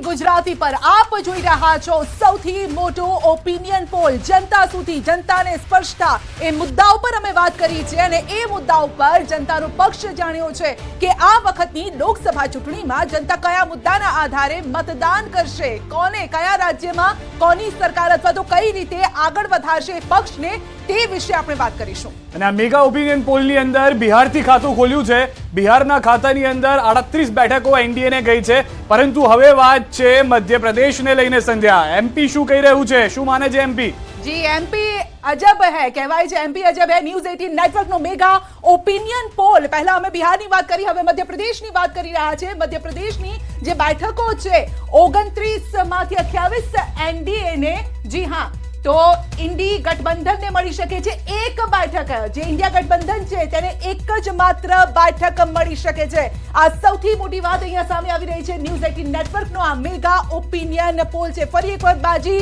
ગુજરાતી પર આપ જોઈ રહ્યા છો સૌથી મોટો ઓપિનિયન પોલ, જનતા સુધી, જનતાને સ્પર્શતા એ મુદ્દા ઉપર અમે વાત કરી છે અને એ મુદ્દા ઉપર જનતાનો પક્ષ જાણ્યો છે કે આ વખતની લોકસભા ચૂંટણીમાં જનતા કયા મુદ્દાના આધારે મતદાન કરશે, કોને, કયા રાજ્યમાં કોની સરકાર અથવા તો કઈ રીતે આગળ વધારશે પક્ષને, તે વિશે આપણે વાત કરીશું। અને આ મેગા ઓપિનિયન પોલની અંદર બિહારથી ખાતું ખોલ્યું છે। બિહારના ખાતાની અંદર 38 બેઠકો એનડીએને ગઈ છે, પરંતુ હવે વાત છે મધ્યપ્રદેશને લઈને। સંધ્યા, એમપી શું કહી રહ્યું છે, શું માને છે એમપી? जी, एमपी अजब है, कहवाय છે एमपी अजब है। न्यूज 18 નેટવર્ક નો મેગા ઓપિનિયન પોલ, પહેલા અમે બિહારની વાત કરી, હવે મધ્યપ્રદેશની વાત કરી રહ્યા છે। મધ્યપ્રદેશની જે બેઠકો છે 29 માંથી 28 એનડીએ ને, જી હા, તો ઇન્ડી ગઠબંધનને મળી શકે છે એક બેઠક। જે ઇન્ડિયા ગઠબંધન છે તેને એક જ માત્ર બેઠક મળી શકે છે। આ સૌથી મોટી વાત અહીંયા સામે આવી રહી છે। ન્યૂઝ 18 નેટવર્કનો આ મેગા ઓપિનિયન પોલ છે। ફરી એક વખત બાજી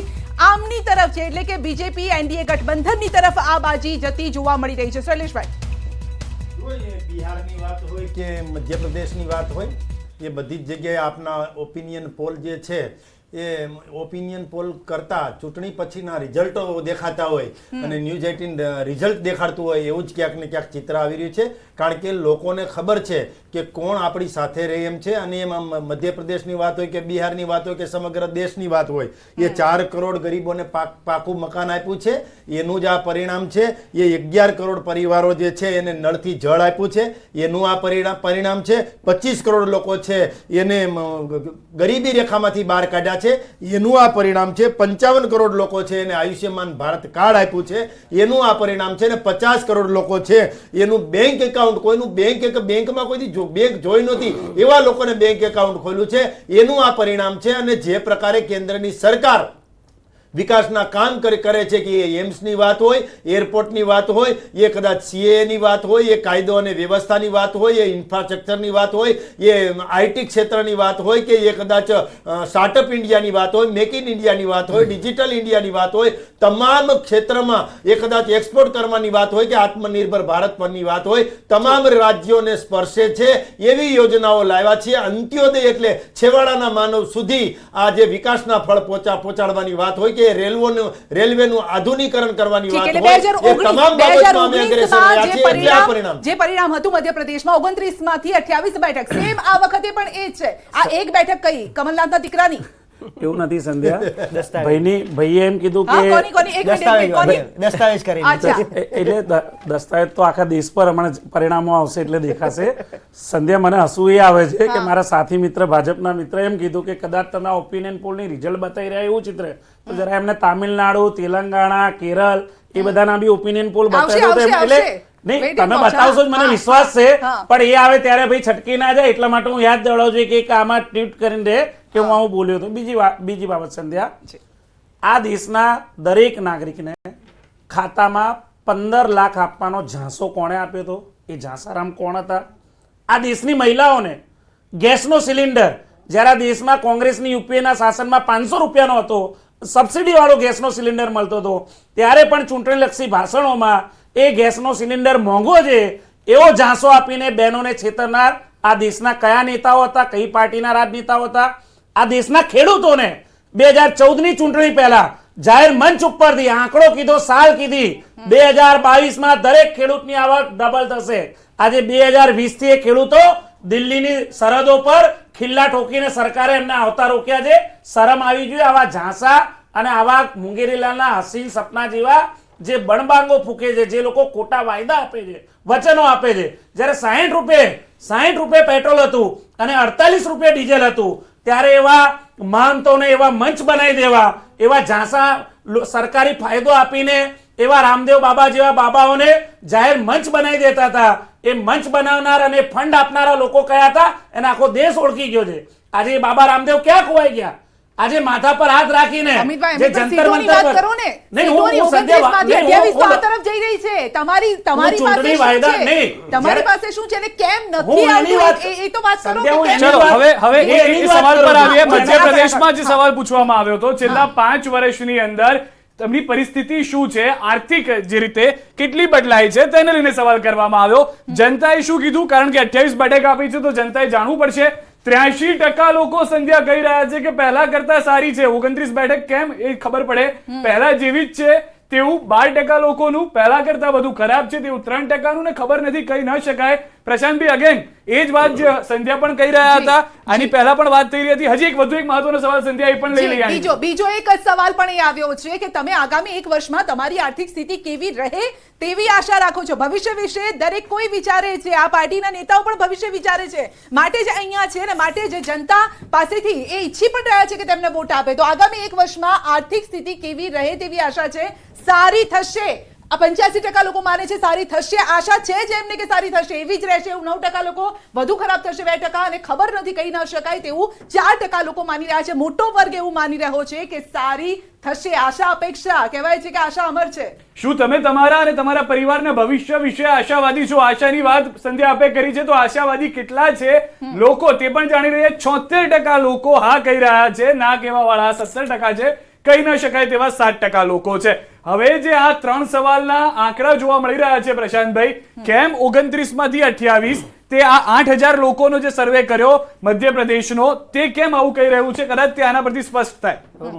આમની તરફ છે, એટલે કે બીજેપી એનડીએ ગઠબંધનની તરફ આ બાજી જતી જોવા મળી રહી છે। શૈલેષભાઈ, બિહારની વાત હોય કે મધ્યપ્રદેશની વાત હોય, એ બધી જ જગ્યાએ આપના ઓપિનિયન પોલ જે છે એ ઓપિનિયન પોલ કરતા ચૂંટણી પછીના રિઝલ્ટો દેખાતા હોય અને ન્યૂઝ 18 રિઝલ્ટ દેખાડતું હોય એવું જ ક્યાંક ને ક્યાંક ચિત્ર આવી રહ્યું છે। કારણ કે લોકોને ખબર છે કે કોણ આપણી સાથે રહે એમ છે। અને એમાં મધ્યપ્રદેશની વાત હોય કે બિહારની વાત હોય કે સમગ્ર દેશની વાત હોય, એ 4 કરોડ ગરીબોને પાકું મકાન આપ્યું છે, એનું જ આ પરિણામ છે। એ 11 કરોડ પરિવારો જે છે એને નળથી જળ આપ્યું છે, એનું આ પરિણામ છે। 25 કરોડ લોકો છે એને ગરીબી રેખામાંથી બહાર કાઢ્યા છે, એનું આ પરિણામ છે। 55 કરોડ લોકો છે એને આયુષ્યમાન ભારત કાર્ડ આપ્યું છે, એનું આ પરિણામ છે। અને 50 કરોડ લોકો છે એનું બેંક એકાઉન્ટ, કોઈનું બેંકમાં કોઈ બેંક જોઈ નહોતી એવા લોકોને બેંક એકાઉન્ટ ખોલ્યું છે, એનું આ પરિણામ છે। અને જે પ્રકારે કેન્દ્રની સરકાર વિકાસના કામ કરે છે કે એ એમ્સની વાત હોય, એરપોર્ટની વાત હોય, એ કદાચ સીએની વાત હોય, એ કાયદો અને વ્યવસ્થાની વાત હોય, એ ઇન્ફ્રાસ્ટ્રક્ચરની વાત હોય, એ આઈટી ક્ષેત્રની વાત હોય, કે એ કદાચ સ્ટાર્ટઅપ ઇન્ડિયાની વાત હોય, મેક ઇન ઇન્ડિયાની વાત હોય, ડિજિટલ ઇન્ડિયાની વાત હોય, તમામ ક્ષેત્રમાં એ કદાચ એક્સપોર્ટ કરવાની વાત હોય કે આત્મનિર્ભર ભારત પરની વાત હોય, તમામ રાજ્યોને સ્પર્શે છે એવી યોજનાઓ લાવ્યા છે। અંત્યોદય એટલે છેવાડાના માનવ સુધી આ જે વિકાસના ફળ પહોંચાડવાની વાત હોય કે રેલવેનું આધુનિકરણ કરવાની વાત હોય, એ તમામ બાબતમાં અમે અગ્રેસર રહ્યા છીએ। એટલે આ પરિણામ, જે પરિણામ હતું મધ્યપ્રદેશમાં 29 માંથી 28 બેઠક, સેમ આ વખતે પણ એ જ છે। આ એક બેઠક કઈ કમલનાથના દીકરાની? એવું નથી સંધ્યા, ભાઈએ એમ કીધું કે દસ્તાવેજ કરીને, એટલે દસ્તાવેજ તો આખા દેશ પર હમણાં પરિણામો આવશે એટલે દેખાશે। સંધ્યા, મને હસવું એ આવે છે કે મારા સાથી મિત્ર, ભાજપના મિત્ર એમ કીધું કે કદાચ તમે ઓપિનિયન પોલની રિઝલ્ટ બતાવી રહ્યા એવું ચિત્ર, તો જરા એમને તામિલનાડુ, તેલંગાણા, કેરળ એ બધાના બી ઓપિનિયન પોલ બતાવ્યો તો એટલે નહીં, તમે બતાવશો જ મને વિશ્વાસ છે, પણ એ આવે ત્યારે ભાઈ છટકી ના જાય એટલા માટે હું યાદ દેવડાવું છું કે આમાં ટ્વીટ કરીને દે કે હું આવું બોલ્યો હતો। બીજી બાબત સંધ્યા, આ દેશના દરેક નાગરિકને ખાતામાં 15 લાખ આપવાનો ઝાંસો કોણે આપ્યો હતો? એ ઝાંસારામ કોણ હતા? આ દેશની મહિલાઓને ગેસનો સિલિન્ડર, જ્યારે આ દેશમાં કોંગ્રેસની યુપીએના શાસનમાં 500 રૂપિયાનો હતો, સબસિડી વાળો ગેસનો સિલિન્ડર મળતો હતો, ત્યારે પણ ચૂંટણીલક્ષી ભાષણોમાં એ ગેસનો સિલિન્ડર મોંઘો છે એવો ઝાંસો આપીને બહેનોને છેતરનાર આ દેશના કયા નેતાઓ હતા, કઈ પાર્ટીના રાજનેતાઓ હતા? આ દેશના ખેડૂતોને 2014ની ચૂંટણી પહેલા જાહેર મંચ ઉપરથી આંકડો કીધો, સાલ કીધી, 2022માં દરેક ખેડૂતની આવક ડબલ થશે। આજે 2020 થી એ ખેડૂતો દિલ્હીની સરહદો પર ખિલ્લા ઠોકીને સરકારે એમને આવતા રોક્યા છે। શરમ આવી જોઈએ આવા ઝાંસા અને આવા મુંગેરીલાલના હસીન સપના જેવા જે બણબાંગો ફૂકે છે, જે લોકો ખોટા વાયદા આપે છે, વચનો આપે છે। જ્યારે 60 રૂપિયા પેટ્રોલ હતું અને 48 રૂપિયા ડીઝલ હતું, ત્યારે એવા મહંતોને એવા મંચ બનાવી દેવા, એવા ઝાંસા સરકારી ફાયદો આપીને એવા રામદેવ બાબા જેવા બાબાઓને જાહેર મંચ બનાવી દેતા હતા। એ મંચ બનાવનાર અને ફંડ આપનારા લોકો કયા હતા એને આખો દેશ ઓળખી ગયો છે। આજે એ બાબા રામદેવ ક્યાં ખોવાઈ ગયા? આજે માથા પર હાથ રાખીને જે જંતર મંતર પર નહીં, હું સદ્ય તરફ જઈ રહી છે, તમારી પાસે શું છે ને કેમ નથી આવતું એ તો વાત કરો। ચલો હવે એ સવાલ પર આવીએ। મધ્યપ્રદેશમાં જે સવાલ પૂછવામાં આવ્યો હતો, છેલ્લા 5 વર્ષની અંદર તેમની પરિસ્થિતિ શું છે, આર્થિક જે રીતે કેટલી બદલાઈ છે તેને લઈને સવાલ કરવામાં આવ્યો. જનતાએ શું કીધું, કારણ કે 28 બેઠક આપી છે તો જનતાએ જાણવું પડશે. 83% લોકો સંધ્યા કહી રહ્યા છે કે પહેલા કરતા સારી છે. 29 બેઠક કેમ એ ખબર પડે, પહેલા જેવી જ છે તેવું 12% લોકોનું, પહેલા કરતા વધુ ખરાબ છે તેવું 3%નું ને ખબર નથી, કહી ન શકાય. પ્રશાંતભાઈ, અગેન એ જ વાત જે સંધ્યા પણ કહી રહ્યા હતા, આની પહેલા પણ વાત થઈ રહી હતી. હજી એક વધુ એક મહત્વનો સવાલ સંધ્યા એ પણ લઈ લઈએ. બીજો એક જ સવાલ પણ એ આવ્યો છે કે તમે આગામી 1 વર્ષમાં તમારી આર્થિક સ્થિતિ કેવી રહે તેવી આશા રાખો છો. ભવિષ્ય વિશે દરેક કોઈ વિચારે છે, આ પાર્ટીના નેતાઓ પણ ભવિષ્ય વિચારે છે, માટે જ અહીંયા છે અને માટે જ જનતા પાસેથી એ ઈચ્છી પણ રહ્યા છે કે તેમને વોટ આપે. તો આગામી 1 વર્ષમાં આર્થિક સ્થિતિ કેવી રહે તેવી આશા છે, સારી થશે. આ 85% લોકો માને છે સારી થશે, આશા છે જ એમને કે સારી થશે, એવી જ રહેશે. 9% લોકો વધુ ખરાબ થશે, 2% અને ખબર નથી, કહી ન શકાય તેવું 4% લોકો માની રહ્યા છે. મોટો વર્ગ એવું માની રહ્યો છે કે સારી થશે. આશા અપેક્ષા કહેવાય છે કે આશા અમર છે. શું તમે તમારા અને તમારા પરિવારના ભવિષ્ય વિશે આશાવાદી છો? આશાની વાત સંધ્યા આપે કરી છે, તો આશાવાદી કેટલા છે લોકો તે પણ જાણી રહ્યા. 76% લોકો હા કહી રહ્યા છે, ના કહેવા વાળા 17% છે, કહી ન શકાય તેવા 7% લોકો છે. હવે જે આ 3 સવાલના આંકડા જોવા મળી રહ્યા છે પ્રશાંતભાઈ, કેમ 29 માંથી 28, તે આ 8000 લોકોનો જે સર્વે કર્યો મધ્યપ્રદેશનો, તે કેમ આવું કહી રહ્યું છે? કદાચ તે આના પરથી સ્પષ્ટ થાય.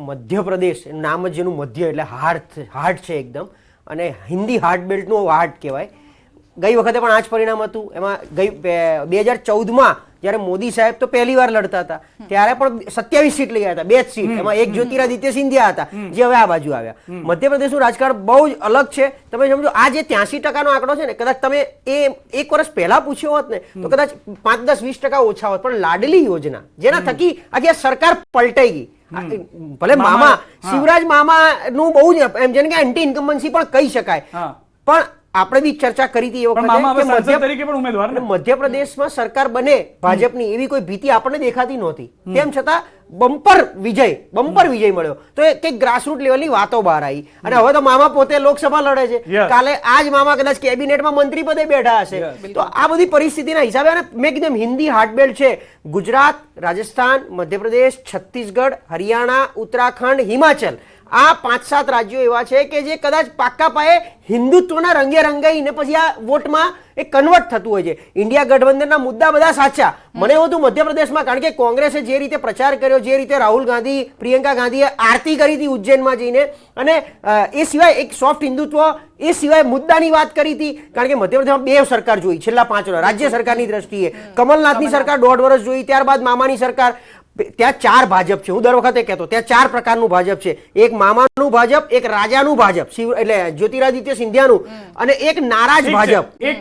મધ્યપ્રદેશ નામ જ જેનું મધ્ય એટલે હાર્ડ છે એકદમ, અને હિન્દી હાર્ટ બેલ્ટનું હાર્ટ કહેવાય. ગઈ વખતે પણ આ જ પરિણામ હતું. એમાં 2014માં જ્યારે મોદી સાહેબ તો પહેલી વાર લડતા હતા ત્યારે પણ 27 સીટ લઈ આવ્યા હતા, 2 જ સીટ, એમાં એક જ્યોતિરાદિત્ય સિંધિયા હતા જે હવે આ બાજુ આવ્યા. મધ્યપ્રદેશનું રાજકારણ બહુ જ અલગ છે. તમે સમજો, આ જે 83% આંકડો છે ને, કદાચ તમે એ 1 વર્ષ પહેલા પૂછ્યો હોત ને તો કદાચ 5-10-20% ઓછા હોત. પણ લાડલી યોજના જેના થકી આજે આ સરકાર પલટાઈ ગઈ, ભલે મામા શિવરાજ મામા નું બહુ જ એમ જેને કે એન્ટી ઇન્કમ્બન્સી પણ કહી શકાય, પણ આપણે બી ચર્ચા કરી હતી એ વખતે મધ્યપ્રદેશમાં સરકાર બને ભાજપની એવી કોઈ ભીતિ આપણને દેખાતી નહોતી. તેમ છતાં બમ્પર વિજય મળ્યો. તો એ કંઈક ગ્રાસરૂટ લેવલની વાતો બહાર આવી. અને હવે તો મામા પોતે લોકસભા લડે છે, કાલે આ જ મામા કદાચ કેબિનેટમાં મંત્રી પદે બેઠા હશે. તો આ બધી પરિસ્થિતિના હિસાબે, અને મેં કીધું હિન્દી હાર્ટબેલ્ટ છે. ગુજરાત, રાજસ્થાન, મધ્યપ્રદેશ, છત્તીસગઢ, હરિયાણા, ઉત્તરાખંડ, હિમાચલ, આ 5-7 રાજ્યો એવા છે કે જે કદાચ પાક્કા પાયે હિન્દુત્વના રંગે રંગાઈને પછી આ વોટમાં એ કન્વર્ટ થતું હોય છે. ઇન્ડિયા ગઠબંધનના મુદ્દા બધા સાચા. મને એવું હતું મધ્યપ્રદેશમાં, કારણ કે કોંગ્રેસે જે રીતે પ્રચાર કર્યો, જે રીતે રાહુલ ગાંધી, પ્રિયંકા ગાંધીએ આરતી કરી હતી ઉજ્જૈનમાં જઈને, અને એ સિવાય એક સોફ્ટ હિન્દુત્વ, એ સિવાય મુદ્દાની વાત કરી હતી. કારણ કે મધ્યપ્રદેશમાં 2 સરકાર જોઈ છેલ્લા 5 વર્ષ રાજ્ય સરકારની દ્રષ્ટિએ. કમલનાથની સરકાર 1.5 વર્ષ જોઈ, ત્યારબાદ મામાની સરકાર. ત્યાં 4 ભાજપ છે. હું દર વખતે કહેતો, ત્યાં 4 પ્રકારનું ભાજપ છે. એક મામાનું ભાજપ, એક રાજાનું ભાજપ એટલે જ્યોતિરાદિત્ય સિંધિયાનું, અને એક નારાજ ભાજપ.